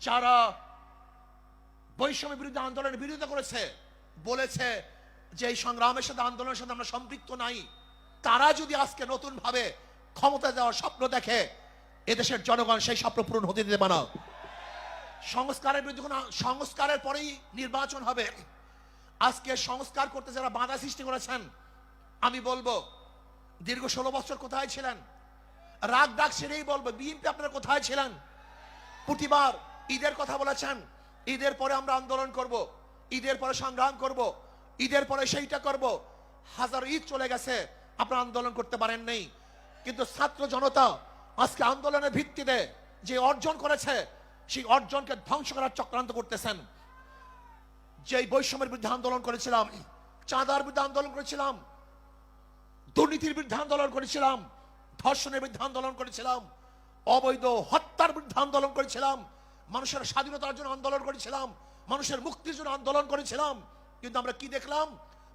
যারা বৈষম্য বিরুদ্ধে আন্দোলনের বিরোধিতা করেছে, বলেছে যে এই সংগ্রামের সাথে আন্দোলনের সাথে আমরা সম্পৃক্ত নাই, তারা যদি আজকে নতুন ভাবে ক্ষমতা দেওয়ার স্বপ্ন দেখে, এদেশের জনগণ সেই স্বপ্ন পূরণ হতে দেবে না। সংস্কারের বিরুদ্ধে সংস্কারের পরেই নির্বাচন হবে। আজকে সংস্কার করতে যারা বাধা সৃষ্টি করেছেন, আমি বলবো দীর্ঘ 16 বছর কোথায় ছিলেন? রাগ ডাক সেরেই বলবো, বিএনপি আপনারা কোথায় ছিলেন? প্রতিবার ঈদের কথা বলেছেন, ঈদের পরে আমরা আন্দোলন করব, ঈদের পরে সংগ্রাম করব, ঈদের পরে সেইটা করব। হাজার ঈদ চলে গেছে, আপনারা আন্দোলন করতে পারেন নাই। কিন্তু ছাত্র জনতা আজকে আন্দোলনের ভিত্তিতে যে অর্জন করেছে, সেই অর্জনকে ধ্বংস করার চক্রান্ত করতেছেন। যে বৈষম্যের বিরুদ্ধে আন্দোলন করেছিলাম, চাঁদার বিরুদ্ধে আন্দোলন করেছিলাম, দুর্নীতির বিরুদ্ধে আন্দোলন করেছিলাম, ধর্ষণের বিরুদ্ধে আন্দোলন করেছিলাম, অবৈধ হত্যার বিরুদ্ধে আন্দোলন করেছিলাম, মানুষের স্বাধীনতার জন্য আন্দোলন করেছিলাম, মানুষের মুক্তির জন্য আন্দোলন করেছিলাম। কিন্তু আমরা কি দেখলাম?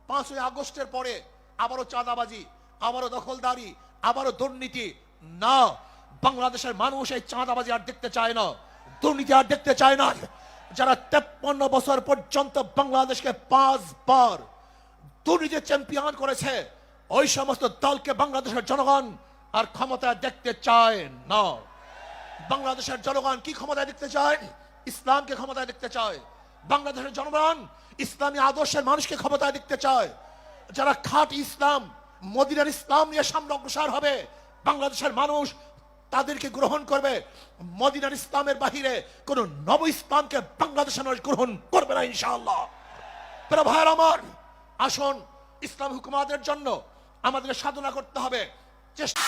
5ই আগস্টের পরে আবারও চাঁদাবাজি, আবারও দখলদারি, আবারও দুর্নীতি। না, বাংলাদেশের মানুষ এই চাঁদাবাজি আর দেখতে চায় না, দুর্নীতি আর দেখতে চায় না। যারা 53 বছর পর্যন্ত বাংলাদেশকে 5 বার দুর্নীতির চ্যাম্পিয়ন করেছে, ওই সমস্ত দলকে বাংলাদেশের জনগণ আর ক্ষমতায় দেখতে চায় না। বাংলাদেশের জনগণ কি ক্ষমতায় দেখতে চায়? ইসলামকে ক্ষমতায় দেখতে চায়। বাংলাদেশের জনগণ ইসলামী আদর্শের মানুষকে ক্ষমতায় দেখতে চায়। যারা খাঁটি ইসলাম, মদিনার ইসলাম নিয়ে সামনে অগ্রসর হবে, বাংলাদেশের মানুষ তাদেরকে গ্রহণ করবে। মদিনার ইসলামের বাহিরে কোন নব ইসলামকে বাংলাদেশের মানুষ গ্রহণ করবে না ইনশাআল্লাহ। প্রিয় ভাইয়ের আমার, আসুন ইসলাম হুকুমাতের জন্য আমাদের সাধনা করতে হবে, চেষ্টা